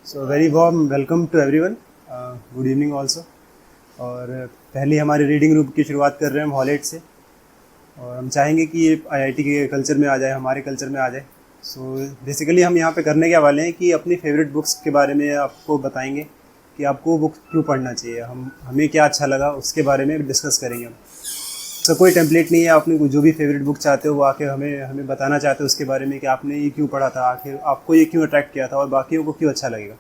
So very warm welcome to everyone, good evening also. और पहली हमारी रीडिंग ग्रुप की शुरुआत कर रहे हैं हम हॉल 8 से, और हम चाहेंगे कि ये आईआईटी के कल्चर में आ जाए, हमारे कल्चर में आ जाए। सो बेसिकली हम यहाँ पे करने के वाले हैं कि अपनी फेवरेट बुक्स के बारे में आपको बताएंगे कि आपको वो बुक क्यों पढ़ना चाहिए, हमें क्या अच्छा लगा उसके बारे में डिस्कस करेंगे हम। तो कोई टेम्पलेट नहीं है, आपने जो भी फेवरेट बुक चाहते हो वो आके हमें बताना चाहते हो उसके बारे में कि आपने ये क्यों पढ़ा था, आखिर आपको ये क्यों अट्रैक्ट किया था और बाकियों को क्यों अच्छा लगेगा,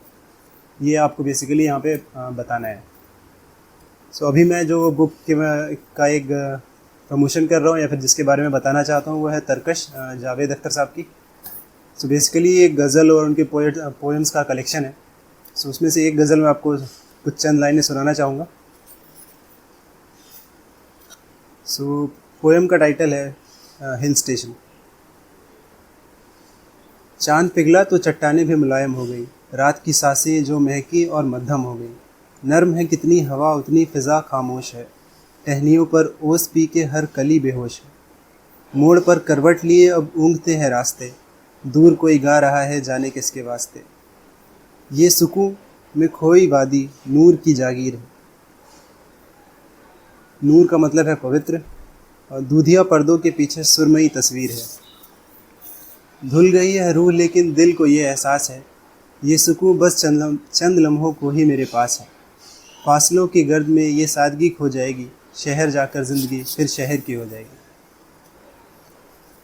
ये आपको बेसिकली यहाँ पे बताना है। सो अभी मैं जो बुक का एक प्रमोशन कर रहा हूँ या फिर जिसके बारे में बताना चाहता हूँ वो है तरकश, जावेद अख्तर साहब की। सो बेसिकली ये गज़ल और उनके पोएम्स का कलेक्शन है। सो उसमें से एक गज़ल मैं आपको कुछ चंद लाइनें सुनाना चाहूँगा। सो पोएम का टाइटल है हिल स्टेशन। चांद पिघला तो चट्टानें भी मुलायम हो गई, रात की सांसें जो महकी और मध्यम हो गई। नर्म है कितनी हवा उतनी फ़िज़ा खामोश है, टहनियों पर ओस पी के हर कली बेहोश है। मोड़ पर करवट लिए अब ऊँघते हैं रास्ते, दूर कोई गा रहा है जाने किसके वास्ते। ये सुकून में खोई वादी नूर की जागीर है। नूर का मतलब है पवित्र, और दूधिया पर्दों के पीछे सुरमई तस्वीर है। धुल गई है रूह लेकिन दिल को ये एहसास है, ये सुकून बस चंद लम्हों को ही मेरे पास है। फासलों की गर्द में ये सादगी खो जाएगी, शहर जाकर ज़िंदगी फिर शहर की हो जाएगी।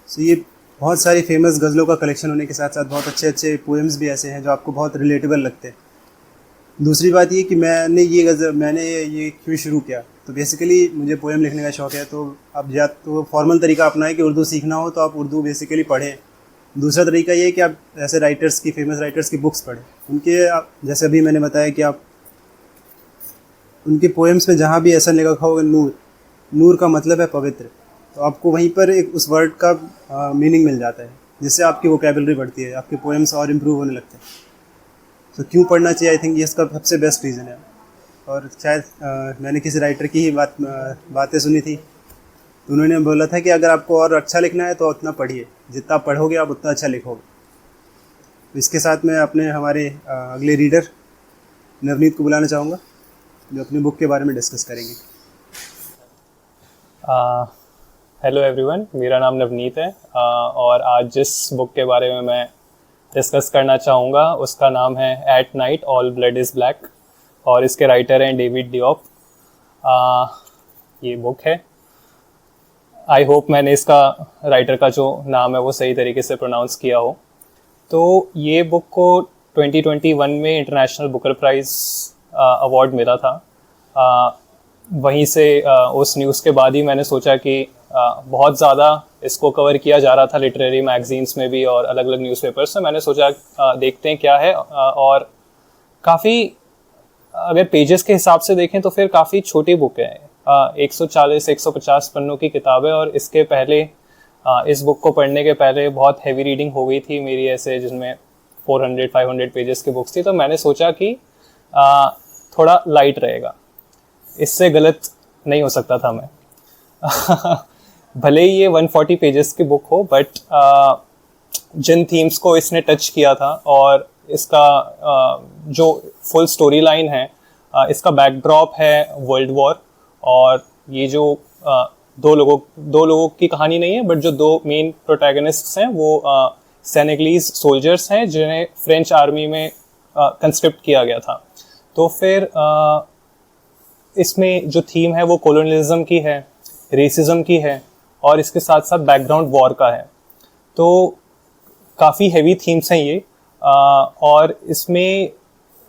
सो ये बहुत सारी फेमस गज़लों का कलेक्शन होने के साथ साथ बहुत अच्छे अच्छे पोएम्स भी ऐसे हैं जो आपको बहुत रिलेटेबल लगते हैं। दूसरी बात ये कि मैंने ये क्यों शुरू किया, तो बेसिकली मुझे पोएम लिखने का शौक़ है। तो अब या तो फॉर्मल तरीका अपनाएं कि उर्दू सीखना हो तो आप उर्दू बेसिकली पढ़ें। दूसरा तरीका ये है कि आप ऐसे राइटर्स की, फेमस राइटर्स की बुक्स पढ़ें, जैसे अभी मैंने बताया कि आप उनके पोएम्स में जहाँ भी ऐसा लिखा होगा नूर, नूर का मतलब है पवित्र, तो आपको वहीं पर एक उस वर्ड का मीनिंग मिल जाता है, जिससे आपकी वोकैबुलरी बढ़ती है, आपके पोएम्स और इम्प्रूव होने लगते हैं। तो क्यों पढ़ना चाहिए, आई थिंक ये इसका सबसे बेस्ट रीज़न है। और शायद मैंने किसी राइटर की ही बातें सुनी थी, तो उन्होंने बोला था कि अगर आपको और अच्छा लिखना है तो उतना पढ़िए, जितना पढ़ोगे आप उतना अच्छा लिखोगे। तो इसके साथ मैं हमारे अगले रीडर नवनीत को बुलाना चाहूँगा, जो अपनी बुक के बारे में डिस्कस करेंगे। हेलो एवरीवन, मेरा नाम नवनीत है और आज जिस बुक के बारे में मैं डिस्कस करना चाहूँगा उसका नाम है at night all blood is black, और इसके राइटर हैं डेविड डिओप। ये बुक है, आई होप मैंने इसका राइटर का जो नाम है वो सही तरीके से प्रोनाउंस किया हो। तो ये बुक को 2021 में इंटरनेशनल बुकर प्राइज़ अवार्ड मिला था। वहीं से उस न्यूज़ के बाद ही मैंने सोचा कि बहुत ज़्यादा इसको कवर किया जा रहा था लिटरेरी मैगजीन्स में भी और अलग अलग न्यूज़पेपर्स में। मैंने सोचा देखते हैं क्या है, और काफ़ी अगर पेजेस के हिसाब से देखें तो फिर काफ़ी छोटी बुक है। 140-150 पन्नों की किताब है, और इसके पहले इस बुक को पढ़ने के पहले बहुत हैवी रीडिंग हो गई थी मेरी, ऐसे जिसमें 400-500 पेजेस की बुक्स थी। तो मैंने सोचा कि थोड़ा लाइट रहेगा, इससे गलत नहीं हो सकता था मैं। भले ही ये 140 पेजेस की बुक हो, बट जिन थीम्स को इसने टच किया था और इसका जो फुल स्टोरी लाइन है, इसका बैकड्रॉप है वर्ल्ड वॉर, और ये जो दो लोगों की कहानी नहीं है, बट जो दो मेन प्रोटैगनिस्ट्स हैं वो सेनेगलीज सोल्जर्स हैं जिन्हें फ्रेंच आर्मी में कंस्क्रिप्ट किया गया था। तो फिर इसमें जो थीम है वो कॉलोनियलिज्म की है, रेसिज्म की है, और इसके साथ साथ बैकग्राउंड वॉर का है। तो काफ़ी हैवी थीम्स हैं ये। और इसमें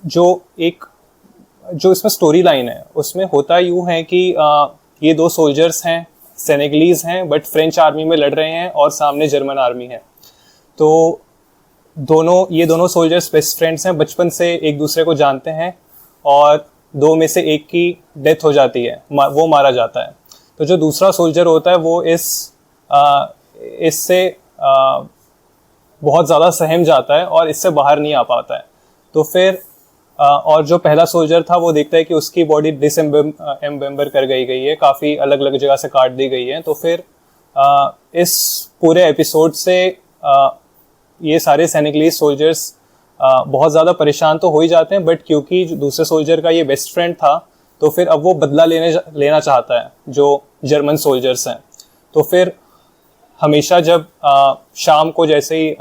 जो इसमें स्टोरी लाइन है उसमें होता यूँ है कि ये दो सोल्जर्स हैं, सेनेगलीज हैं, बट फ्रेंच आर्मी में लड़ रहे हैं और सामने जर्मन आर्मी है। तो ये दोनों सोल्जर्स बेस्ट फ्रेंड्स हैं, बचपन से एक दूसरे को जानते हैं, और दो में से एक की डेथ हो जाती है, वो मारा जाता है। तो जो दूसरा सोल्जर होता है वो इससे बहुत ज़्यादा सहम जाता है और इससे बाहर नहीं आ पाता है। तो फिर और जो पहला सोल्जर था वो देखता है कि उसकी बॉडी डिसएम्बेम्बर कर गई है, काफ़ी अलग अलग जगह से काट दी गई है। तो फिर इस पूरे एपिसोड से ये सारे सेनेगलीज सोल्जर्स बहुत ज़्यादा परेशान तो हो ही जाते हैं, बट क्योंकि जो दूसरे सोल्जर का ये बेस्ट फ्रेंड था, तो फिर अब वो बदला लेना चाहता है जो जर्मन सोल्जर्स हैं। तो फिर हमेशा जब शाम को जैसे ही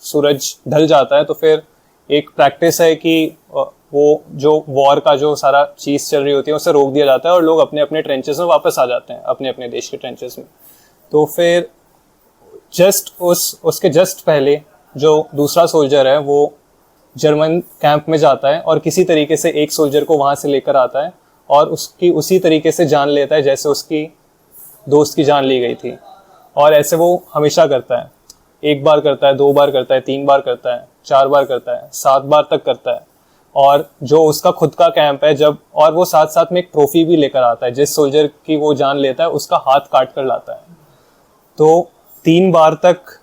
सूरज ढल जाता है, तो फिर एक प्रैक्टिस है कि वो जो वॉर का जो सारा चीज़ चल रही होती है उसे रोक दिया जाता है और लोग अपने अपने ट्रेंचेस में वापस आ जाते हैं, अपने अपने देश के ट्रेंचेस में। तो फिर उसके जस्ट पहले जो दूसरा सोल्जर है वो जर्मन कैंप में जाता है और किसी तरीके से एक सोल्जर को वहाँ से लेकर आता है और उसकी उसी तरीके से जान लेता है जैसे उसकी दोस्त की जान ली गई थी। और ऐसे वो हमेशा करता है, 1 बार करता है, 2 बार करता है, 3 बार करता है, 4 बार करता है, 7 बार तक करता है। और जो उसका खुद का कैंप है जब, और वो साथ साथ में एक ट्रॉफी भी लेकर आता है, जिस सोल्जर की वो जान लेता है उसका हाथ काट कर लाता है। तो 3 बार तक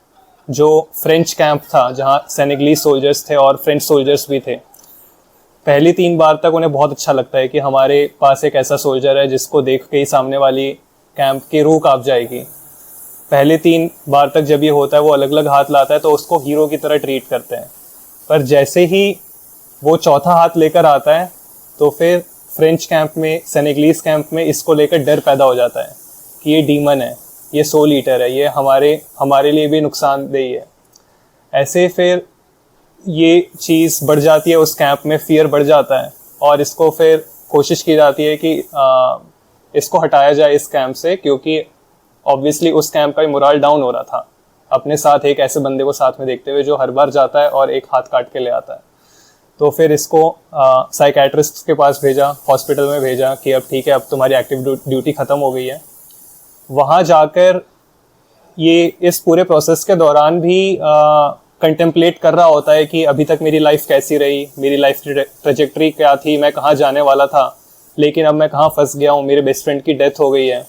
जो फ्रेंच कैंप था जहाँ सेनेगलीज सोल्जर्स थे और फ्रेंच सोल्जर्स भी थे, पहली 3 बार तक उन्हें बहुत अच्छा लगता है कि हमारे पास एक ऐसा सोल्जर है जिसको देख के ही सामने वाली कैंप की रूह कांप जाएगी। पहले 3 बार तक जब ये होता है, वो अलग अलग हाथ लाता है तो उसको हीरो की तरह ट्रीट करते हैं। पर जैसे ही वो चौथा हाथ लेकर आता है तो फिर फ्रेंच कैंप में, सेनेगलीज कैंप में इसको लेकर डर पैदा हो जाता है कि ये डीमन है, ये सोल ईटर है, ये हमारे लिए भी नुकसानदेही है। ऐसे फिर ये चीज़ बढ़ जाती है उस कैंप में, फियर बढ़ जाता है और इसको फिर कोशिश की जाती है कि इसको हटाया जाए इस कैंप से, क्योंकि ऑब्वियसली उस कैंप का मोरल डाउन हो रहा था अपने साथ एक ऐसे बंदे को साथ में देखते हुए जो हर बार जाता है और एक हाथ काट के ले आता है। तो फिर इसको साइकेट्रिस्ट के पास भेजा, हॉस्पिटल में भेजा कि अब ठीक है, अब तुम्हारी एक्टिव ड्यूटी ख़त्म हो गई है। वहाँ जाकर ये इस पूरे प्रोसेस के दौरान भी कंटेम्पलेट कर रहा होता है कि अभी तक मेरी लाइफ कैसी रही, मेरी लाइफ ट्रेजेक्ट्री क्या थी, मैं कहाँ जाने वाला था, लेकिन अब मैं कहाँ फंस गया हूँ। मेरे बेस्ट फ्रेंड की डेथ हो गई है,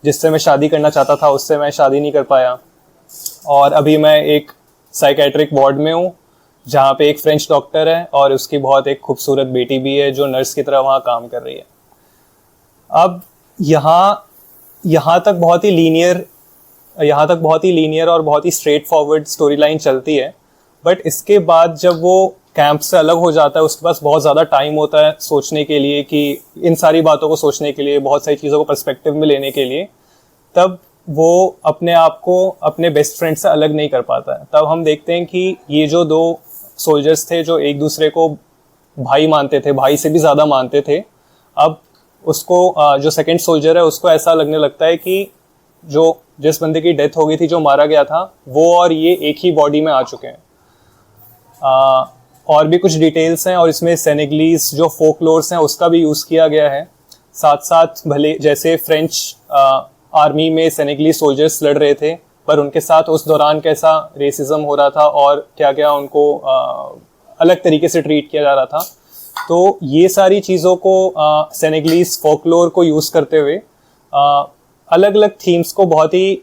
जिससे मैं शादी करना चाहता था उससे मैं शादी नहीं कर पाया, और अभी मैं एक साइकेट्रिक वार्ड में हूँ जहाँ पे एक फ्रेंच डॉक्टर है और उसकी बहुत एक खूबसूरत बेटी भी है जो नर्स की तरह वहाँ काम कर रही है। अब यहाँ तक बहुत ही लीनियर और बहुत ही स्ट्रेट फॉरवर्ड स्टोरी लाइन चलती है। बट इसके बाद जब वो कैंप से अलग हो जाता है, उसके पास बहुत ज़्यादा टाइम होता है सोचने के लिए, कि इन सारी बातों को सोचने के लिए, बहुत सारी चीज़ों को पर्सपेक्टिव में लेने के लिए, तब वो अपने आप को अपने बेस्ट फ्रेंड से अलग नहीं कर पाता है। तब हम देखते हैं कि ये जो 2 सोल्जर्स थे जो एक दूसरे को भाई मानते थे, भाई से भी ज़्यादा मानते थे, अब उसको जो सेकंड सोल्जर है उसको ऐसा लगने लगता है कि जिस बंदे की डेथ हो गई थी, जो मारा गया था, वो और ये एक ही बॉडी में आ चुके हैं। और भी कुछ डिटेल्स हैं और इसमें सेनेगलीज जो फोकलोर्स हैं उसका भी यूज़ किया गया है। साथ साथ भले जैसे फ्रेंच आर्मी में सेनेगलीज सोल्जर्स लड़ रहे थे, पर उनके साथ उस दौरान कैसा रेसिज्म हो रहा था और क्या क्या उनको अलग तरीके से ट्रीट किया जा रहा था। तो ये सारी चीज़ों को सेनेगलीज फोकलोर को यूज़ करते हुए अलग अलग थीम्स को बहुत ही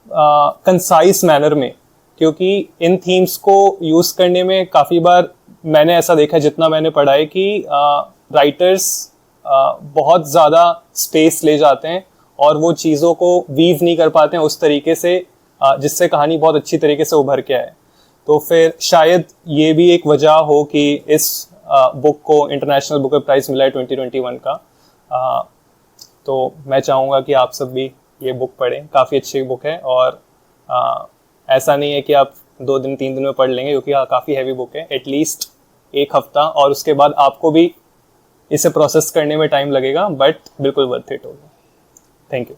कंसाइज मैनर में, क्योंकि इन थीम्स को यूज़ करने में काफ़ी बार मैंने ऐसा देखा है, जितना मैंने पढ़ा है, कि राइटर्स बहुत ज़्यादा स्पेस ले जाते हैं और वो चीज़ों को वीव नहीं कर पाते हैं उस तरीके से जिससे कहानी बहुत अच्छी तरीके से उभर के आए। तो फिर शायद ये भी एक वजह हो कि इस बुक को इंटरनेशनल बुकर प्राइज़ मिला है 2021 का। तो मैं चाहूँगा कि आप सब भी ये बुक पढ़ें, काफ़ी अच्छी बुक है। और ऐसा नहीं है कि आप 2 दिन 3 दिन में पढ़ लेंगे, क्योंकि काफ़ी हैवी बुक है। एटलीस्ट 1 हफ्ता और उसके बाद आपको भी इसे प्रोसेस करने में टाइम लगेगा, बट बिल्कुल वर्थ इट होगा। Thank you.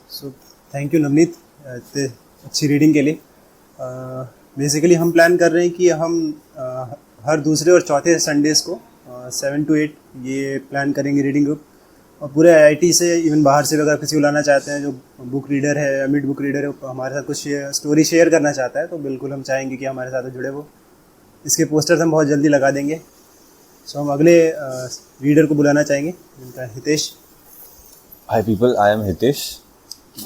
So thank you Navneet इतने अच्छी रीडिंग के लिए। बेसिकली हम प्लान कर रहे हैं कि हम हर दूसरे और चौथे संडेज़ को 7 to 8 ये प्लान करेंगे रीडिंग ग्रुप। और पूरे IIT से, इवन बाहर से अगर किसी को लाना चाहते हैं जो बुक रीडर है या मिड बुक रीडर है, हमारे साथ कुछ स्टोरी शेयर करना चाहता है, तो बिल्कुल हम चाहेंगे कि हमारे साथ जुड़े। वो इसके पोस्टर्स हम बहुत जल्दी लगा देंगे। सो हम अगले रीडर को बुलाना चाहेंगे, जिनका हितेश। हाय पीपल, आई एम हितेश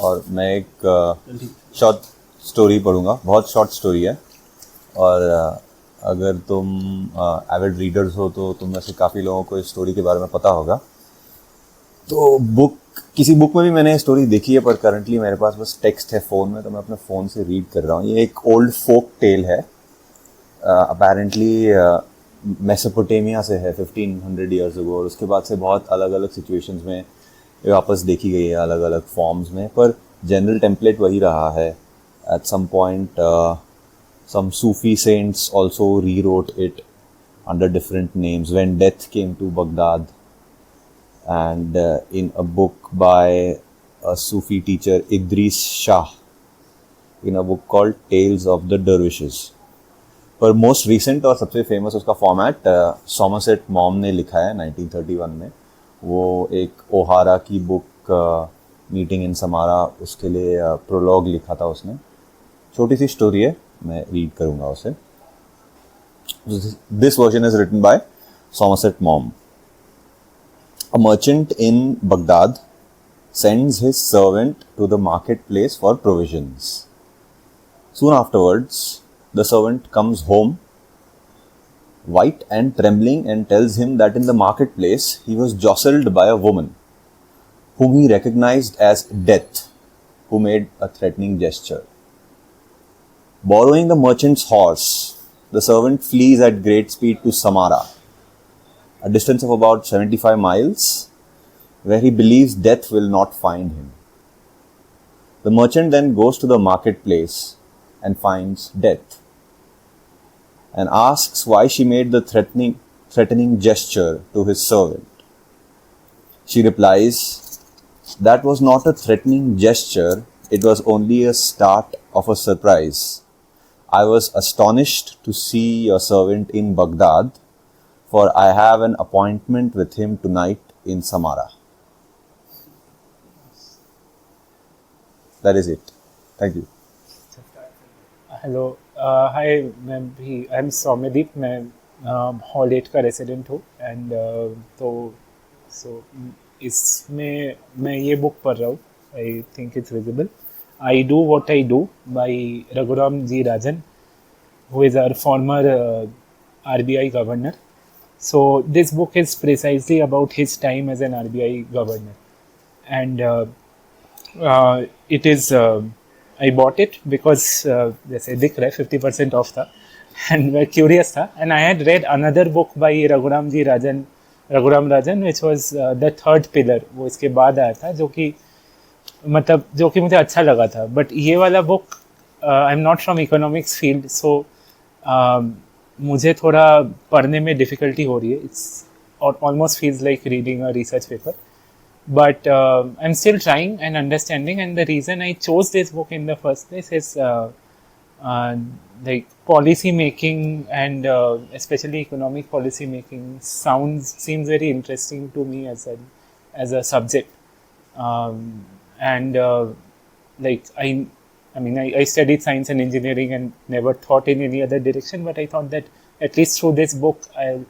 और मैं एक शॉर्ट स्टोरी पढ़ूंगा। बहुत शॉर्ट स्टोरी है और अगर तुम एविड रीडर्स हो तो तुम में से काफ़ी लोगों को इस स्टोरी के बारे में पता होगा। तो किसी बुक में भी मैंने स्टोरी देखी है, पर करंटली मेरे पास बस टेक्स्ट है फ़ोन में, तो मैं अपने फ़ोन से रीड कर रहा हूँ। ये एक ओल्ड फोक टेल है अपेरेंटली मेसोपोटामिया से है 1500 ईयर्स अगो, और उसके बाद से बहुत अलग अलग सिचुएशंस में ये वापस देखी गई है अलग अलग फॉर्म्स में, पर जनरल टेम्पलेट वही रहा है. At some point some Sufi saints also rewrote it under different names when death came to Baghdad, and in a book by a Sufi teacher Idris Shah, in a book called Tales of the Dervishes. पर most recent और सबसे famous उसका format Somerset mom ने लिखा है 1931 में. वो एक ओहारा की बुक मीटिंग इन समारा, उसके लिए प्रोलॉग लिखा था उसने. छोटी सी स्टोरी है, मैं रीड करूंगा उसे. This version is written by Somerset Maugham. A merchant in Baghdad sends his servant to the marketplace for provisions. Soon afterwards, the servant comes home, white and trembling, and tells him that in the marketplace he was jostled by a woman whom he recognized as Death, who made a threatening gesture. Borrowing the merchant's horse, the servant flees at great speed to Samara, a distance of about 75 miles, where he believes Death will not find him. The merchant then goes to the marketplace and finds Death, and asks why she made the threatening gesture to his servant. She replies, "That was not a threatening gesture, it was only a start of a surprise. I was astonished to see your servant in Baghdad, for I have an appointment with him tonight in Samara." That is it. Thank you. Hello, hi. I am Soumyadeep. मैं hall 8 का resident हूँ. And इसमें मैं ये book पढ़ रहा हूँ. I think it's visible. I do what I do by Raghuram ji Rajan, who is our former RBI governor. So this book is precisely about his time as an RBI governor, and it is I bought it because जैसे दिख रहा है 50% of था, and मैं curious था, and I had read another book by Raghuram Rajan which was the third pillar. वो इसके बाद आया था, जो कि मुझे अच्छा लगा था. बट ये वाला book, I am not from economics field, so मुझे थोड़ा पढ़ने में डिफ़िकल्टी हो रही है. It's almost feels like reading a research paper, but I'm still trying and understanding, and the reason I chose this book in the first place is like policy making, and especially economic policy making seems very interesting to me as a subject. And like I studied science and engineering and never thought in any other direction, but I thought that at least through this book I'll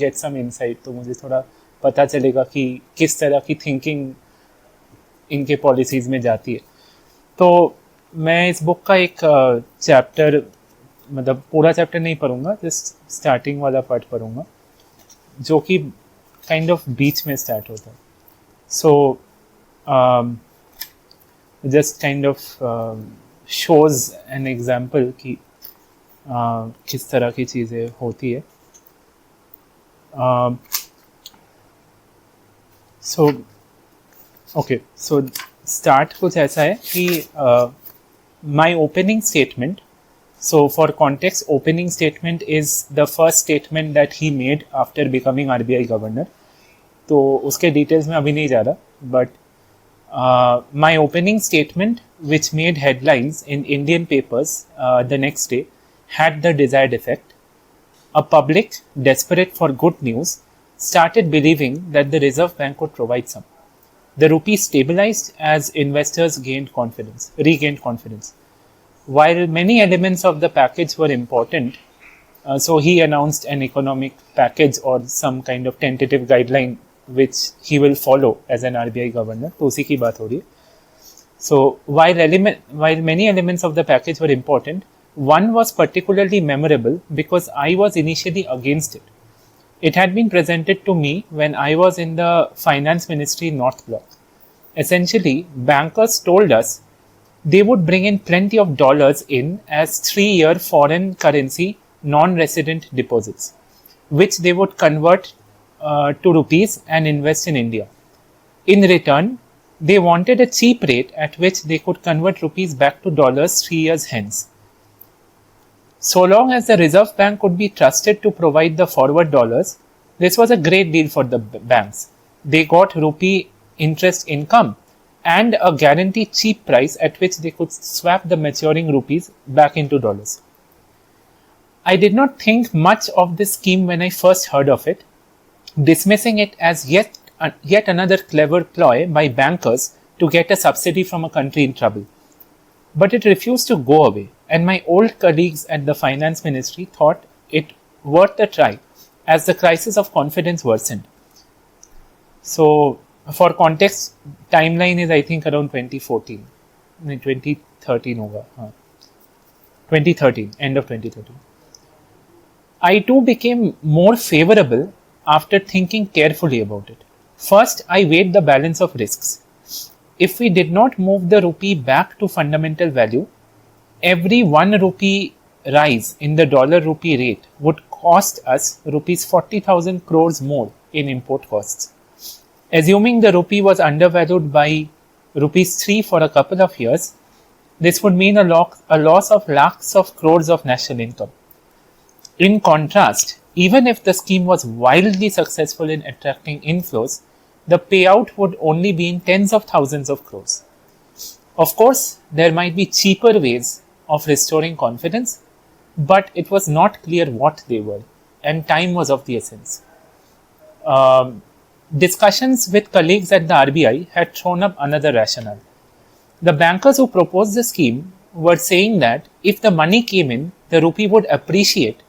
get some insight. तो मुझे थोड़ा पता चलेगा कि किस तरह की thinking इनके पॉलिसीज़ में जाती है. तो मैं इस बुक का एक चैप्टर, मतलब पूरा चैप्टर नहीं पढ़ूंगा, जस्ट स्टार्टिंग वाला पार्ट पढ़ूंगा, जो कि काइंड ऑफ बीच में स्टार्ट होता है. So just kind of shows an example कि किस तरह की चीज़ें होती है. So start कुछ ऐसा है कि my opening statement. So for context, opening statement is the first statement that he made after becoming RBI governor. तो उसके details में अभी नहीं जा रहा, but my opening statement, which made headlines in Indian papers the next day, had the desired effect. A public desperate for good news started believing that the Reserve Bank could provide some. The rupee stabilized as investors regained confidence. While many elements of the package were important, so he announced an economic package or some kind of tentative guideline which he will follow as an RBI governor. तो उसी की बात हो रही है. So while many elements of the package were important, one was particularly memorable because I was initially against it. It had been presented to me when I was in the finance ministry North Block. Essentially, bankers told us they would bring in plenty of dollars in as 3-year foreign currency non-resident deposits, which they would convert to rupees and invest in India. In return, they wanted a cheap rate at which they could convert rupees back to dollars 3 years hence. So long as the Reserve Bank could be trusted to provide the forward dollars, this was a great deal for the banks. They got rupee interest income and a guaranteed cheap price at which they could swap the maturing rupees back into dollars. I did not think much of this scheme when I first heard of it, dismissing it as yet another clever ploy by bankers to get a subsidy from a country in trouble. But it refused to go away, and my old colleagues at the finance ministry thought it worth a try as the crisis of confidence worsened. So, for context, timeline is I think around 2014, 2013 over, 2013, end of 2013. I too became more favorable after thinking carefully about it. First, I weighed the balance of risks. If we did not move the rupee back to fundamental value, every 1 rupee rise in the dollar rupee rate would cost us rupees 40,000 crores more in import costs. Assuming the rupee was undervalued by rupees 3 for a couple of years, this would mean a loss of lakhs of crores of national income. In contrast, even if the scheme was wildly successful in attracting inflows, the payout would only be in tens of thousands of crores. Of course, there might be cheaper ways of restoring confidence, but it was not clear what they were, and time was of the essence. Discussions with colleagues at the RBI had thrown up another rationale. The bankers who proposed the scheme were saying that if the money came in, the rupee would appreciate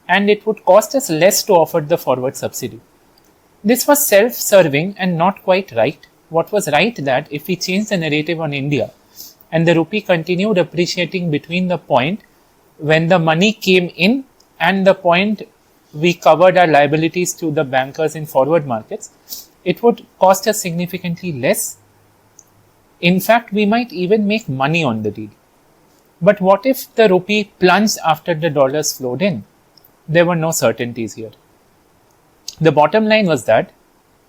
and it would cost us less to offer the forward subsidy. This was self-serving and not quite right. What was right that if we changed the narrative on India and the rupee continued appreciating between the point when the money came in and the point we covered our liabilities to the bankers in forward markets, it would cost us significantly less. In fact, we might even make money on the deal. But what if the rupee plunged after the dollars flowed in? There were no certainties here. The bottom line was that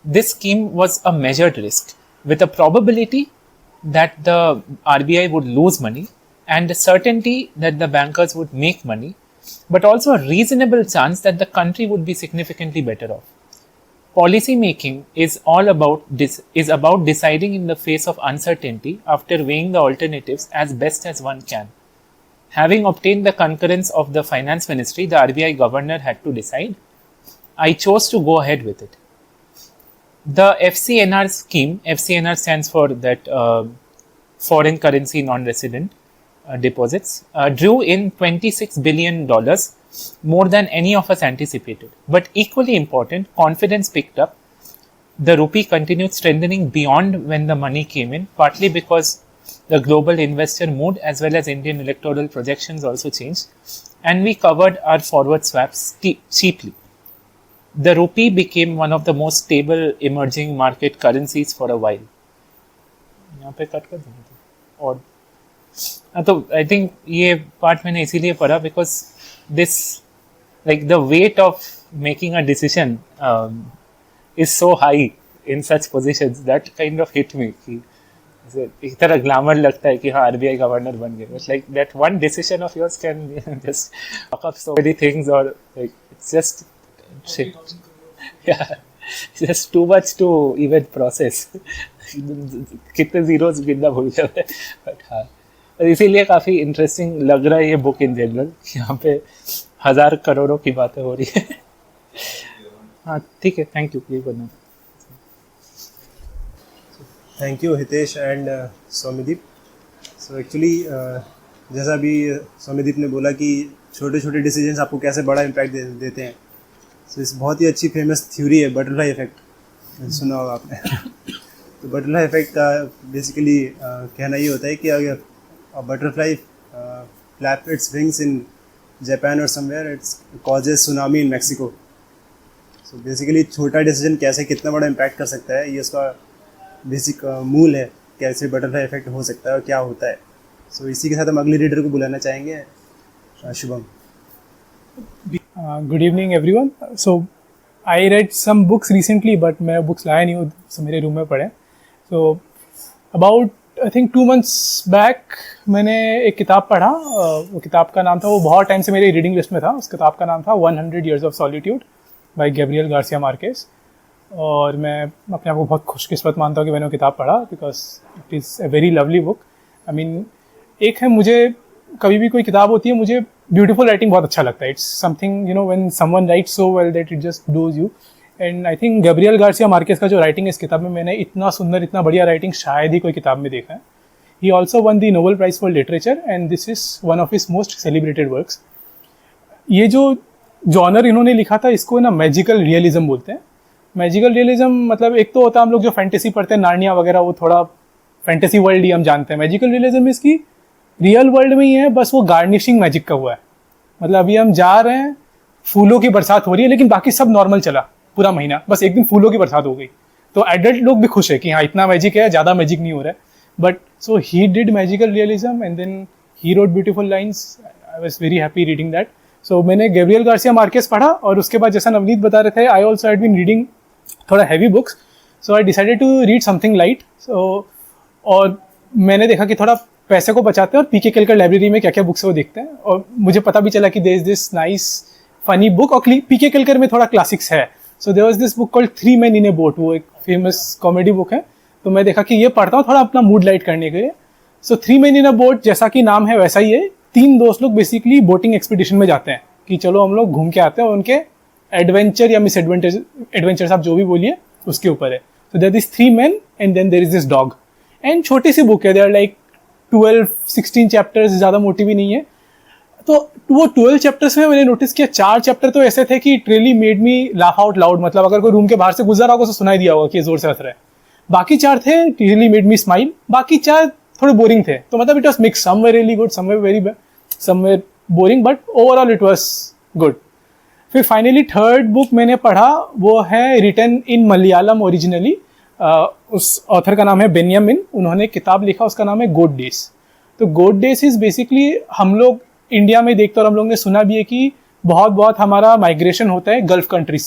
this scheme was a measured risk with a probability that the RBI would lose money and a certainty that the bankers would make money, but also a reasonable chance that the country would be significantly better off. Policy making is about deciding in the face of uncertainty after weighing the alternatives as best as one can. Having obtained the concurrence of the finance ministry, the RBI governor had to decide. I chose to go ahead with it. The FCNR scheme, FCNR stands for that foreign currency non-resident deposits, drew in $26 billion, more than any of us anticipated. But equally important, confidence picked up. The rupee continued strengthening beyond when the money came in, partly because the global investor mood as well as Indian electoral projections also changed, and we covered our forward swaps cheaply. The rupee became one of the most stable emerging market currencies for a while. यहाँ पे cut कर देंगे और तो I think ये part मैंने इसीलिए पढ़ा because this, like the weight of making a decision is so high in such positions that kind of hit me. एक तरह ग्लैमर लगता है कि हाँ RBI गवर्नर बन गए, but like that one decision of yours can just fuck up so many things, or like it's just shit. Yeah, just too much to even process. कितने zeros गिनना भूल जाते हैं, but हाँ इसीलिए काफ़ी इंटरेस्टिंग लग रहा है ये बुक इन जनरल. यहाँ पे 1000 करोड़ों की बातें हो रही है. हाँ ठीक है, थैंक यू. ये करना. Thank you Hitesh and Soumyadeep. So actually जैसा अभी सौम्यदीप ने बोला कि छोटे छोटे डिसीजंस आपको कैसे बड़ा इम्पैक्ट देते हैं. सो इस बहुत ही अच्छी फेमस थ्योरी है बटरफ्लाई इफेक्ट, सुना होगा आपने. तो बटरफ्लाई इफेक्ट का बेसिकली कहना ये होता है कि अगर butterfly flap its wings in Japan और somewhere its causes tsunami in Mexico. So basically छोटा डिसीजन कैसे कितना बड़ा इम्पैक्ट कर सकता है, ये उसका बेसिक मूल है. कैसे बटरफ्लाई इफेक्ट हो सकता है और क्या होता है. सो इसी के साथ हम अगले रीडर को बुलाना चाहेंगे, Shubham. Good evening, everyone. So, I read some books recently, but मैं books लाया नहीं हूँ, so मेरे रूम में पड़े. So, about I think 2 months back मैंने एक किताब पढ़ा. वो किताब का नाम था, वो बहुत टाइम से मेरी रीडिंग लिस्ट में था. उस किताब का नाम था 100 Years of Solitude by Gabriel Garcia Marquez. और मैं अपने आप को बहुत खुशकिस्मत मानता हूँ कि मैंने वो किताब पढ़ा, because it is a very lovely book. I mean, एक है, मुझे कभी भी कोई किताब होती है, मुझे ब्यूटीफुल राइटिंग बहुत अच्छा लगता है. It's something, you know, when someone writes so well that it just does you. And I think Gabriel Garcia Marquez का जो राइटिंग है इस किताब में, मैंने इतना सुंदर, इतना बढ़िया राइटिंग शायद ही कोई किताब में देखा है. He also won the Nobel prize for literature and this is one of his most celebrated works. ये जो जॉनर इन्होंने लिखा था, इसको ना मैजिकल रियलिज्म बोलते हैं. मैजिकल रियलिज्म मतलब, एक तो होता है हम लोग जो फैंटेसी पढ़ते हैं, नार्निया वगैरह, वो थोड़ा फैंटेसी वर्ल्ड ही हम जानते हैं. मैजिकल रियलिज्म इसकी रियल वर्ल्ड में ही है, बस वो गार्निशिंग मैजिक का हुआ है. मतलब अभी हम जा रहे हैं, फूलों की बरसात हो रही है, लेकिन बाकी सब नॉर्मल चला पूरा महीना, बस एक दिन फूलों की बरसात हो गई. तो एडल्ट लोग भी खुश है कि हाँ, इतना मैजिक है, ज़्यादा मैजिक नहीं हो रहा है. But so he did magical realism and then he wrote beautiful lines. I was very happy reading that. So मैंने गैब्रियल गार्सिया मार्केस पढ़ा, और उसके बाद जैसा नवनीत बता रहे थे, I also had been reading थोड़ा heavy books. So I decided to read something light. So और मैंने देखा कि थोड़ा पैसे को बचाते हैं, और पीके केलकर लाइब्रेरी में क्या क्या बुक्स है वो देखते हैं. और मुझे पता भी चला कि there is this nice funny book, और पीके केलकर में थोड़ा क्लासिक्स है. So there was this book called 3 Men in a Boat. वो एक फेमस कॉमेडी बुक है. तो मैं देखा कि ये पढ़ता हूँ थोड़ा अपना मूड लाइट करने के लिए. सो 3 Men in a Boat, जैसा कि नाम है वैसा ही है. 3 दोस्त लोग बेसिकली बोटिंग एक्सपीडिशन में जाते हैं कि चलो हम लोग घूम के आते हैं, और उनके एडवेंचर या मिस एडवेंचर आप जो भी बोलिए उसके ऊपर है. So there this 3 men and then there is this dog. And छोटी सी बुक है, देयर लाइक 12-16 चैप्टर्स, ज़्यादा मोटी भी नहीं है. तो वो 12 चैप्टर्स में मैंने नोटिस किया 4 चैप्टर तो ऐसे थे कि it really made me laugh out loud. मतलब अगर कोई रूम के बाहर से गुजर रहा होगा तो सुनाई दिया होगा कि जोर से हंस रहा है. बाकी 4 थे रियली मेड मी स्माइल. बाकी 4 थोड़े बोरिंग थे. तो मतलब it was mix, somewhere really good, somewhere very bad, somewhere boring, but overall it was good. फिर फाइनली थर्ड बुक मैंने पढ़ा, वो है रिटन इन मलयालम ओरिजिनली. उस ऑथर का नाम है बेन्यामिन. उन्होंने किताब लिखा, उसका नाम है गोट डेज. तो गोट डेज इज बेसिकली, हम लोग इंडिया में देखते और हम लोग ने सुना भी है कि बहुत हमारा माइग्रेशन होता है गल्फ कंट्रीज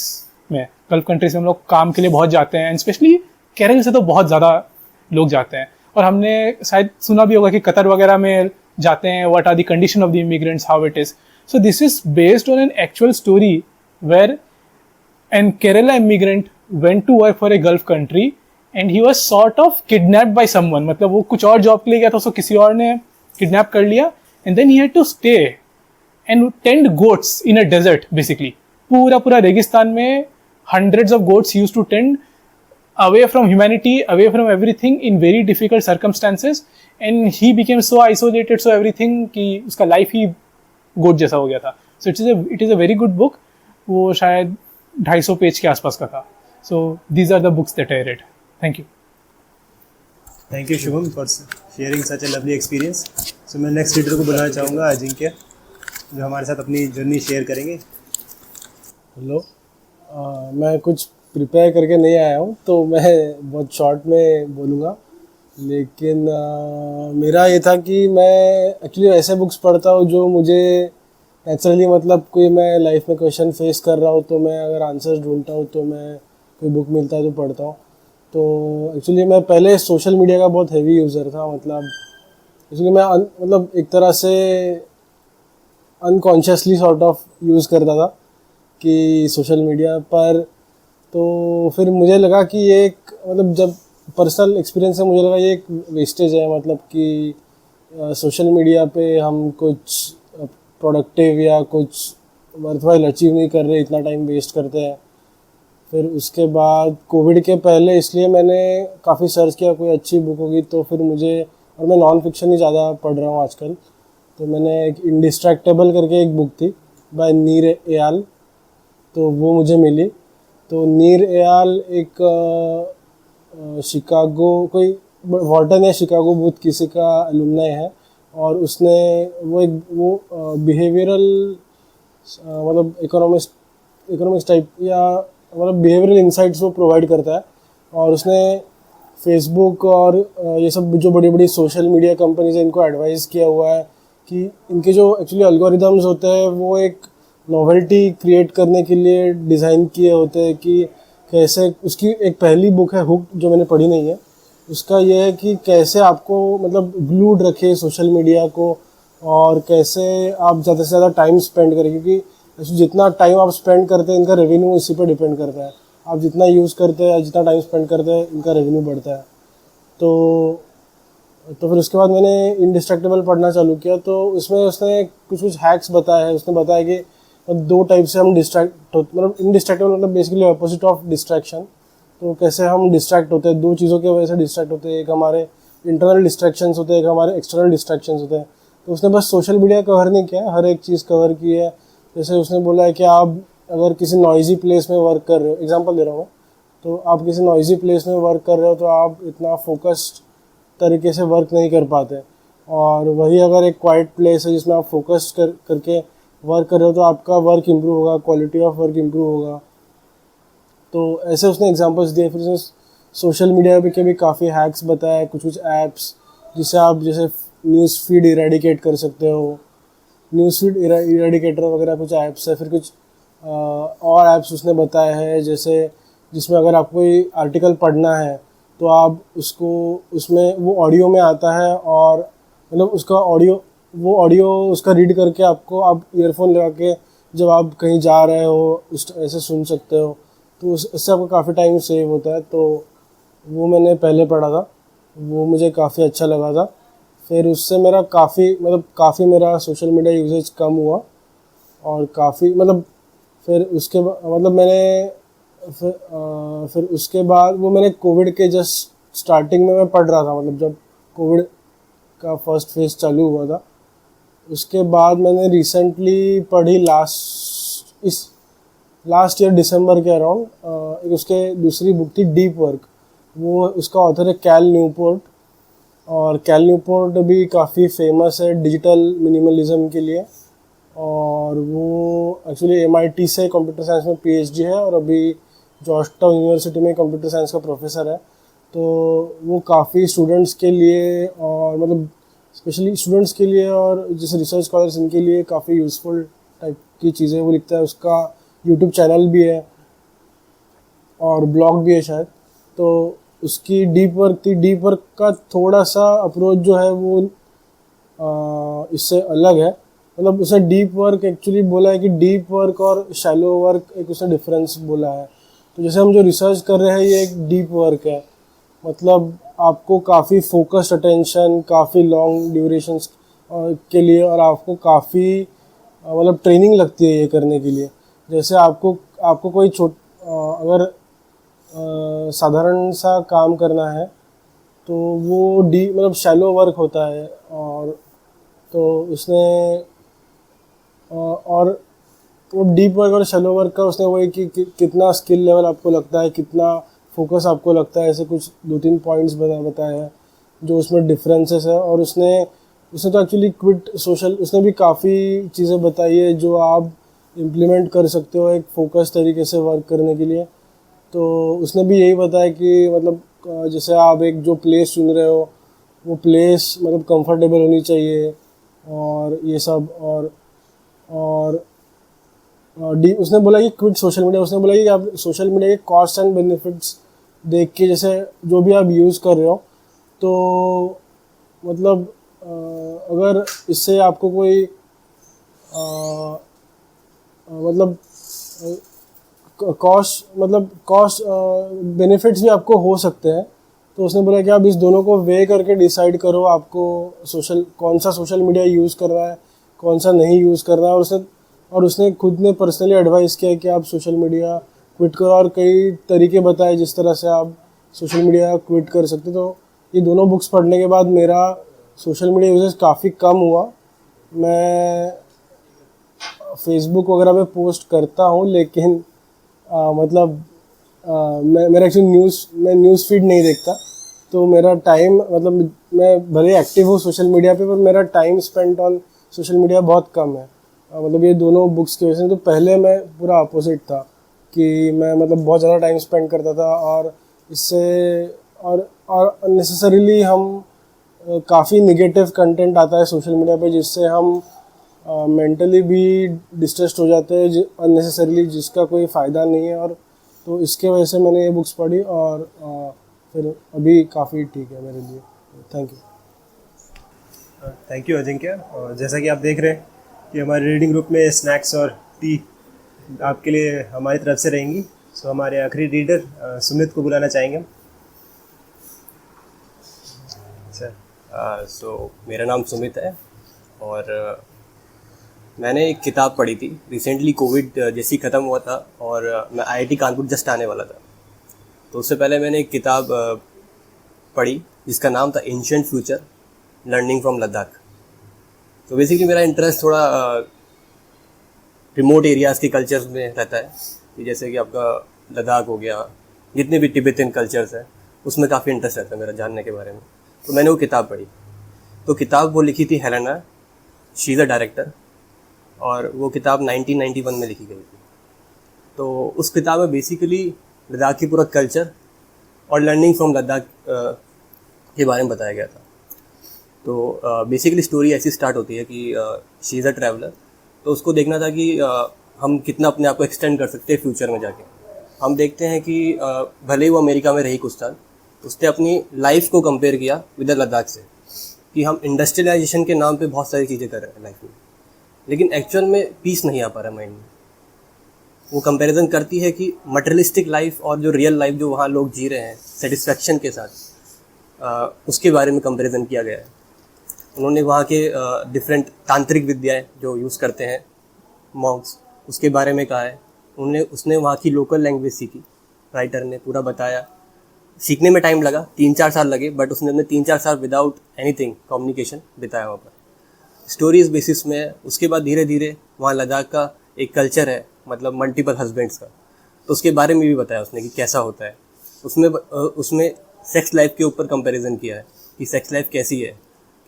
में. गल्फ कंट्रीज में हम लोग काम के लिए बहुत जाते हैं, एंड स्पेशली केरल से तो बहुत ज़्यादा लोग जाते हैं. और हमने शायद सुना भी होगा कि कतर वगैरह में जाते हैं. What are the condition of the immigrants, how it is. So this is based on an actual story where an Kerala immigrant went to work for a Gulf country and he was sort of kidnapped by someone. मतलब वो कुछ और job के लिए गया था, उसको किसी और ने किडनैप कर लिया, and then he had to stay and tend goats in a desert basically. पूरा रेगिस्तान में hundreds of goats he used to tend away from humanity, away from everything in very difficult circumstances, and he became so isolated, so everything कि उसका life ही गोट जैसा हो गया था. So it is a very good book. वो शायद 250 page के आसपास का था. So these are the books that I read. Thank you. Thank you Shubham for sharing such a lovely experience. So मैं नेक्स्ट रीडर को बुलाना चाहूँगा, अजिंक्य, जो हमारे साथ अपनी जर्नी शेयर करेंगे. हेलो, मैं कुछ प्रिपेयर करके नहीं आया हूँ, तो मैं बहुत शॉर्ट में बोलूँगा. लेकिन मेरा ये था कि मैं एक्चुअली ऐसे बुक्स पढ़ता हूँ जो मुझे नेचुरली, मतलब कोई मैं लाइफ में क्वेश्चन फेस कर रहा हूँ तो मैं अगर आंसर्स ढूंढता हूँ तो मैं कोई बुक मिलता है तो पढ़ता हूँ. तो एक्चुअली मैं पहले सोशल मीडिया का बहुत हेवी यूज़र था. मतलब एक्चुअली मैं मतलब एक तरह से अनकॉन्शियसली सॉर्ट ऑफ यूज़ करता था कि सोशल मीडिया पर. तो फिर मुझे लगा कि ये एक, मतलब जब पर्सनल एक्सपीरियंस से मुझे लगा ये एक वेस्टेज है. मतलब कि सोशल मीडिया पे हम कुछ प्रोडक्टिव या कुछ वर्थवाइल अचीव नहीं कर रहे, इतना टाइम वेस्ट करते हैं. फिर उसके बाद कोविड के पहले इसलिए मैंने काफ़ी सर्च किया कोई अच्छी बुक होगी, तो फिर मुझे, और मैं नॉन फिक्शन ही ज़्यादा पढ़ रहा हूँ आजकल, तो मैंने एक इंडिस्ट्रैक्टेबल करके एक बुक थी बाय नीर एयाल, तो वो मुझे मिली. तो नीर एयाल एक शिकागो, कोई वॉर्टन या शिकागो बूथ किसी का एलुमनाई है, और उसने वो बिहेवियरल मतलब इकोनॉमिक्स टाइप या मतलब बिहेवियरल इंसाइट्स वो प्रोवाइड करता है. और उसने फेसबुक और ये सब जो बड़ी बड़ी सोशल मीडिया कंपनीज हैं इनको एडवाइस किया हुआ है कि इनके जो एक्चुअली एल्गोरिदम्स होते हैं वो एक नोवेल्टी क्रिएट करने के लिए डिज़ाइन किए होते हैं कि कैसे। उसकी एक पहली बुक है हुक, जो मैंने पढ़ी नहीं है, उसका यह है कि कैसे आपको मतलब ग्लूड रखे सोशल मीडिया को, और कैसे आप ज़्यादा से ज़्यादा टाइम स्पेंड करें, क्योंकि जितना टाइम आप स्पेंड करते हैं इनका रेवेन्यू इसी पर डिपेंड करता है। आप जितना यूज़ करते हैं, जितना टाइम स्पेंड करते हैं, इनका रेवेन्यू बढ़ता है। तो फिर उसके बाद मैंने इंडिस्ट्रैक्टेबल पढ़ना चालू किया, तो उसमें उसने कुछ कुछ हैक्स बताया है। उसने बताया कि 2 टाइप से हम डिस्ट्रैक्ट होते, मतलब इंडिस्ट्रैक्टेबल मतलब बेसिकली अपोजिट ऑफ डिस्ट्रैक्शन। तो कैसे हम डिस्ट्रैक्ट होते हैं, 2 चीज़ों की वजह से डिस्ट्रैक्ट होते हैं। एक हमारे इंटरनल डिस्ट्रैक्शंस होते हैं, एक हमारे एक्सटर्नल डिस्ट्रैक्शंस होते हैं। तो उसने बस सोशल मीडिया कवर नहीं किया है, हर एक चीज़ कवर की है। जैसे उसने बोला है कि आप अगर किसी नॉइजी प्लेस में वर्क कर रहे हो, एग्जांपल दे रहा हूँ मैं, तो आप किसी नॉइजी प्लेस में वर्क कर रहे हो तो आप इतना फोकस्ड तरीके से वर्क नहीं कर पाते, और वही अगर एक क्वाइट प्लेस है जिसमें आप फोकस करके वर्क कर रहे हो तो आपका वर्क इम्प्रूव होगा, क्वालिटी ऑफ वर्क इम्प्रूव होगा। तो ऐसे उसने एग्जांपल्स दिए। फिर उसने सोशल मीडिया पे के भी काफ़ी हैक्स बताया, कुछ कुछ ऐप्स जिससे आप जैसे न्यूज़ फीड इरेडिकेट कर सकते हो, न्यूज़ फीड इरेडिकेटर वगैरह कुछ ऐप्स है। फिर कुछ और ऐप्स उसने बताया है, जैसे जिसमें अगर आपको कोई आर्टिकल पढ़ना है तो आप उसको, उसमें वो ऑडियो में आता है, और मतलब उसका ऑडियो उसका रीड करके आपको, आप ईयरफोन लगा के जब आप कहीं जा रहे हो उस ऐसे सुन सकते हो। तो उससे आपको काफ़ी टाइम सेव होता है। तो वो मैंने पहले पढ़ा था, वो मुझे काफ़ी अच्छा लगा था। फिर उससे मेरा काफ़ी मेरा सोशल मीडिया यूजेज कम हुआ, और काफ़ी मतलब फिर उसके मतलब मैंने फिर उसके बाद वो मैंने कोविड के जस्ट स्टार्टिंग में मैं पढ़ रहा था, मतलब जब कोविड का फर्स्ट फेज चालू हुआ था। उसके बाद मैंने रिसेंटली पढ़ी लास्ट ईयर दिसंबर के अराउंड एक उसके दूसरी बुक थी डीप वर्क। वो उसका ऑथर है कैल न्यूपोर्ट, और कैल न्यूपोर्ट भी काफ़ी फेमस है डिजिटल मिनिमलिज्म के लिए, और वो एक्चुअली MIT से कंप्यूटर साइंस में PhD है, और अभी जॉर्जटाउन यूनिवर्सिटी में कंप्यूटर साइंस का प्रोफेसर है। तो वो काफ़ी स्टूडेंट्स के लिए, और मतलब स्पेशली स्टूडेंट्स के लिए और जैसे रिसर्च स्कॉलर्स, इनके लिए काफ़ी यूज़फुल टाइप की चीज़ें वो लिखता है। उसका यूट्यूब चैनल भी है और ब्लॉग भी है शायद। तो उसकी डीप वर्क थी। डीप वर्क का थोड़ा सा अप्रोच जो है वो इससे अलग है। मतलब उसने डीप वर्क एक्चुअली बोला है कि डीप वर्क और शैलो वर्क एक उसने डिफरेंस बोला है। तो जैसे हम जो रिसर्च कर रहे हैं ये एक डीप वर्क है, मतलब आपको काफ़ी फोकस्ड अटेंशन, काफ़ी लॉन्ग ड्यूरेशंस के लिए, और आपको काफ़ी मतलब ट्रेनिंग लगती है ये करने के लिए। जैसे आपको कोई अगर साधारण सा काम करना है तो वो मतलब शैलो वर्क होता है। और तो उसने और वो डीप वर्क और शैलो वर्क का उसने वही कि कितना स्किल लेवल आपको लगता है, कितना फोकस आपको लगता है, ऐसे कुछ 2-3 पॉइंट्स बताए हैं जो उसमें डिफरेंसेस है। और उसने तो एक्चुअली उसने भी काफ़ी चीज़ें बताई है जो आप इम्प्लीमेंट कर सकते हो एक फोकस तरीके से वर्क करने के लिए। तो उसने भी यही बताया कि मतलब जैसे आप एक जो प्लेस चुन रहे हो वो प्लेस मतलब कंफर्टेबल होनी चाहिए, और ये सब। और उसने बोला कि क्विट सोशल मीडिया। उसने बोला कि आप सोशल मीडिया के कॉस्ट एंड बेनिफिट्स देख के, जैसे जो भी आप यूज़ कर रहे हो, तो मतलब अगर इससे आपको कोई मतलब कॉस्ट बेनिफिट्स भी आपको हो सकते हैं। तो उसने बोला कि आप इस दोनों को वे करके डिसाइड करो आपको कौन सा सोशल मीडिया यूज़ कर रहा है, कौन सा नहीं यूज़ कर रहा है। और उसने खुद ने पर्सनली एडवाइस किया कि आप सोशल मीडिया क्विट करो, और कई तरीके बताए जिस तरह से आप सोशल मीडिया क्विट कर सकते। तो ये दोनों बुक्स पढ़ने के बाद मेरा सोशल मीडिया यूजेस काफ़ी कम हुआ। मैं फेसबुक वगैरह पे पोस्ट करता हूँ, लेकिन मेरा एक्चुअली मैं न्यूज़ फीड नहीं देखता। तो मेरा टाइम मतलब मैं भले एक्टिव हूँ सोशल मीडिया पे, पर मेरा time spent on social media बहुत कम है। मतलब ये दोनों बुक्स की वजह से। तो पहले मैं पूरा अपोजिट था कि मैं मतलब बहुत ज़्यादा टाइम स्पेंड करता था, और इससे और अननेसेसरीली हम काफ़ी निगेटिव कंटेंट आता है सोशल मीडिया पे, जिससे हम मेंटली भी डिस्ट्रेस्ड हो जाते हैं अननेसेसरीली, जिसका कोई फ़ायदा नहीं है। और तो इसके वजह से मैंने ये बुक्स पढ़ी और फिर अभी काफ़ी ठीक है मेरे लिए। Thank you. Thank you Ajinkya. और जैसा कि आप देख रहे हैं कि हमारे रीडिंग ग्रुप में स्नैक्स और टी आपके लिए हमारी तरफ से रहेंगी। सो हमारे आखिरी रीडर सुमित को बुलाना चाहेंगे। सो मेरा नाम सुमित है और मैंने एक किताब पढ़ी थी रिसेंटली। कोविड जैसे ही ख़त्म हुआ था और मैं आईआईटी कानपुर जस्ट आने वाला था, तो उससे पहले मैंने एक किताब पढ़ी जिसका नाम था ancient future learning from Ladakh. तो बेसिकली मेरा इंटरेस्ट थोड़ा रिमोट एरियाज़ के कल्चर्स में रहता है, कि जैसे कि आपका लद्दाख हो गया, जितने भी तिब्बतन कल्चर्स हैं उसमें काफ़ी इंटरेस्ट रहता है मेरा जानने के बारे में। तो मैंने वो किताब पढ़ी। तो किताब वो लिखी थी Helena, she is a director, और वो किताब 1991 में लिखी गई थी। तो उस किताब में बेसिकली लद्दाख की पूरा कल्चर और लर्निंग फ्रॉम लद्दाख के बारे में बताया गया था। तो बेसिकली स्टोरी ऐसी स्टार्ट होती है कि शी इज़ अ ट्रैवलर, तो उसको देखना था कि हम कितना अपने आप को एक्सटेंड कर सकते हैं फ्यूचर में जाके। हम देखते हैं कि भले ही वो अमेरिका में रही कुछ साल, उसने अपनी लाइफ को कंपेयर किया विद लद्दाख से, कि हम इंडस्ट्रियलाइजेशन के नाम पे बहुत सारी चीज़ें कर रहे हैं लाइफ में, लेकिन एक्चुअल में पीस नहीं आ पा रहा माइंड में। वो कंपैरिजन करती है कि मटेरियलिस्टिक लाइफ और जो रियल लाइफ जो वहाँ लोग जी रहे हैं सेटिस्फैक्शन के साथ, उसके बारे में कंपैरिजन किया गया है। उन्होंने वहाँ के डिफरेंट तांत्रिक विद्याएं जो यूज़ करते हैं मॉन्क्स, उसके बारे में कहा है। उसने वहाँ की लोकल लैंग्वेज सीखी, राइटर ने पूरा बताया। सीखने में टाइम लगा, 3-4 साल लगे, बट उसने अपने 3-4 साल विदाउट एनीथिंग कम्युनिकेशन बिताया वहाँ पर। स्टोरीज बेसिस में है। उसके बाद धीरे धीरे वहाँ लद्दाख का एक कल्चर है, मतलब मल्टीपल हस्बैंड्स का, तो उसके बारे में भी बताया उसने कि कैसा होता है। उसमें सेक्स लाइफ के ऊपर कंपैरिजन किया है कि सेक्स लाइफ कैसी है,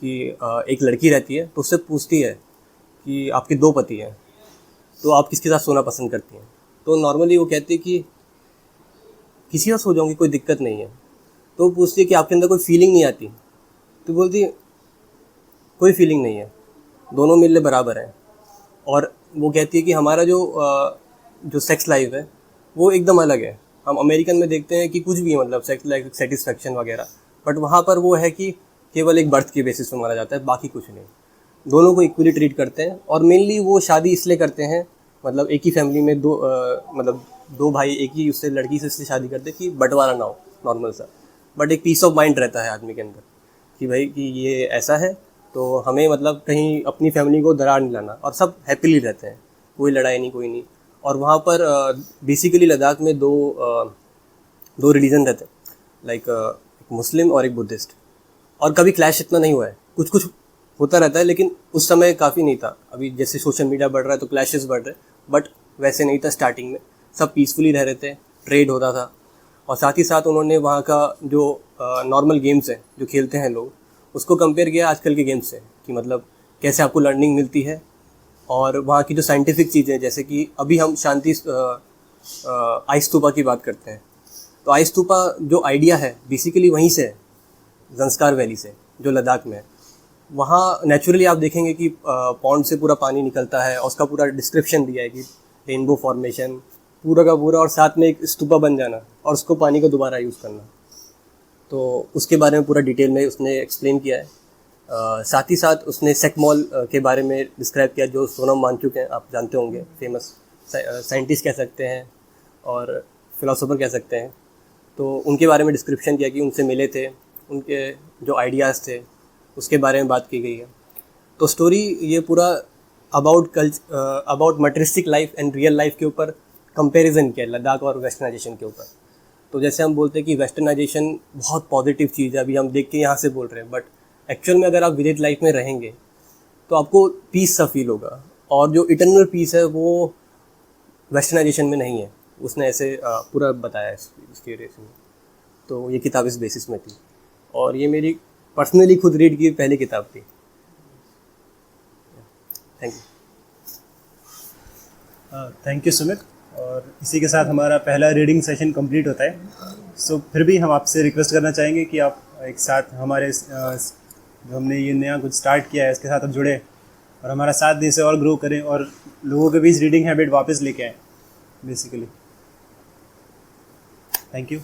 कि एक लड़की रहती है तो उससे पूछती है कि आपके 2 पति हैं, तो आप किसके साथ सोना पसंद करती हैं। तो नॉर्मली वो कहती है कि किसी और सो जाऊँगी, कोई दिक्कत नहीं है। तो वो पूछती है कि आपके अंदर कोई फीलिंग नहीं आती, तो बोलती है कोई फीलिंग नहीं है, दोनों मिलने बराबर हैं। और वो कहती है कि हमारा जो सेक्स लाइफ है वो एकदम अलग है। हम अमेरिकन में देखते हैं कि कुछ भी है, मतलब सेक्स लाइफ सेटिस्फैक्शन वगैरह, बट वहाँ पर वो है कि केवल एक बर्थ के बेसिस पर माना जाता है, बाकी कुछ नहीं। दोनों को इक्वली ट्रीट करते हैं। और मेनली वो शादी इसलिए करते हैं, मतलब एक ही फैमिली में दो भाई एक ही उससे लड़की से इसलिए शादी करते हैं कि बंटवारा ना हो, नॉर्मल सा, बट एक पीस ऑफ माइंड रहता है आदमी के अंदर कि भाई कि ये ऐसा है, तो हमें मतलब कहीं अपनी फैमिली को दरार नहीं लाना, और सब हैप्पीली रहते हैं, कोई लड़ाई नहीं, कोई नहीं। और वहाँ पर बेसिकली लद्दाख में दो रिलीजन रहते हैं, लाइक एक मुस्लिम और एक बुद्धिस्ट, और कभी क्लैश इतना नहीं हुआ है। कुछ कुछ होता रहता है, लेकिन उस समय काफ़ी नहीं था। अभी जैसे सोशल मीडिया बढ़ रहा है तो क्लैशेस बढ़ रहे हैं, बट वैसे नहीं था। स्टार्टिंग में सब पीसफुली रह रहे थे, ट्रेड होता था, और साथ ही साथ उन्होंने वहाँ का जो नॉर्मल गेम्स हैं जो खेलते हैं लोग, उसको कंपेयर किया आजकल के गेम्स से, कि मतलब कैसे आपको लर्निंग मिलती है। और वहाँ की जो साइंटिफिक चीज़ें, जैसे कि अभी हम शांति आइस स्तूपा की बात करते हैं, तो आइस स्तूपा जो आइडिया है बेसिकली वहीं से है, ज़ंस्कार वैली से, जो लद्दाख में है। वहाँ नेचुरली आप देखेंगे कि पॉन्ड से पूरा पानी निकलता है, और उसका पूरा डिस्क्रिप्शन दिया है कि रेनबो फॉर्मेशन पूरा का पूरा, और साथ में एक स्तूपा बन जाना और उसको पानी को दोबारा यूज़ करना। तो उसके बारे में पूरा डिटेल में उसने एक्सप्लेन किया है। साथ ही साथ उसने सेकमॉल के बारे में डिस्क्राइब किया, जो सोनम वांगचुक हैं, आप जानते होंगे, फेमस साइंटिस्ट कह सकते हैं और फिलोसोफर कह सकते हैं। तो उनके बारे में डिस्क्रिप्शन किया कि उनसे मिले थे, उनके जो आइडियाज़ थे उसके बारे में बात की गई है। तो स्टोरी ये पूरा about materialistic life and real life के ऊपर कंपैरिजन किया लद्दाख और वेस्टर्नाइजेशन के ऊपर। तो जैसे हम बोलते हैं कि वेस्टर्नाइजेशन बहुत पॉजिटिव चीज़ है, अभी हम देख के यहाँ से बोल रहे हैं, बट एक्चुअल में अगर आप विलेज लाइफ में रहेंगे तो आपको पीस सा फील होगा, और जो इटर्नल पीस है वो वेस्टर्नाइजेशन में नहीं है। उसने ऐसे पूरा बताया इसके रेस में। तो ये किताब इस बेसिस में थी, और ये मेरी पर्सनली खुद रीड की पहली किताब थी। Thank you. Thank you Sumit. और इसी के साथ हमारा पहला रीडिंग सेशन कंप्लीट होता है। सो फिर भी हम आपसे रिक्वेस्ट करना चाहेंगे कि आप एक साथ हमारे जो हमने ये नया कुछ स्टार्ट किया है इसके साथ आप जुड़े, और हमारा साथ दें, इसे और ग्रो करें और लोगों के बीच रीडिंग हैबिट वापस लेके आए बेसिकली। Thank you.